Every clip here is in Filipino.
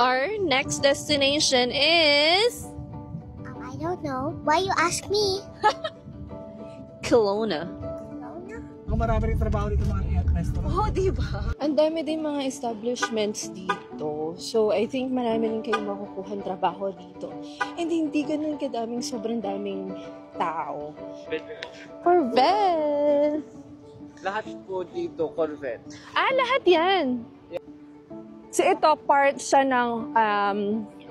Our next destination is I don't know. Why you ask me? Kelowna. Kung marami rin trabaho dito mga restaurant. Oh, diba? Ang dami din mga establishments dito. So, I think marami rin kayong makukuha trabaho dito. And hindi ganun kadaming, sobrang daming tao. Corvette! Lahat po dito, Corvette. Lahat yan! So, ito, part siya ng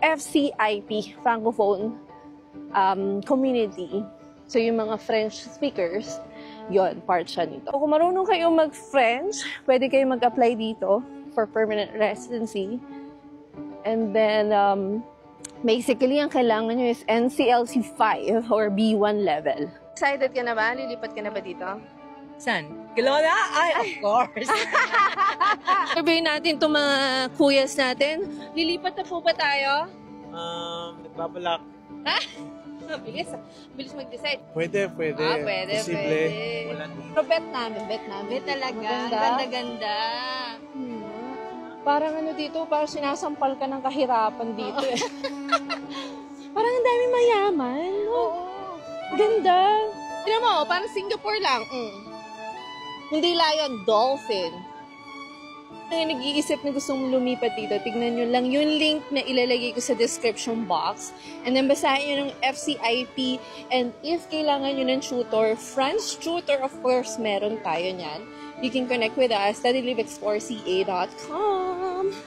FCIP, Francophone community. So, yung mga French speakers, yon part siya nito. Kung marunong kayo mag-French, pwede kayo mag-apply dito for permanent residency. And then, basically, ang kailangan nyo is NCLC 5 or B1 level. Excited ka na ba? Lilipat ka na ba dito? Saan? Kelowna? Ay, of course. Sabihin natin itong mga kuyas natin. Lilipat na po ba tayo? Nagbabalak. Bilis. Bilis mag-decide. Pwede. Pwede, Posible. pwede. Pero bet namin. Bet talaga. Ganda-ganda. Parang ano dito, parang sinasampal ka ng kahirapan dito eh. Parang ang dami mayaman. Oo. Ganda. Tignan mo, parang Singapore lang. Hindi lion, dolphin. Ang nag-iisip na gustong lumipat dito, tignan nyo lang yung link na ilalagay ko sa description box. And then basahin nyo ng FCIP. And if kailangan nyo ng tutor, French tutor, of course, meron tayo niyan. You can connect with us, studyliveexploreca.com.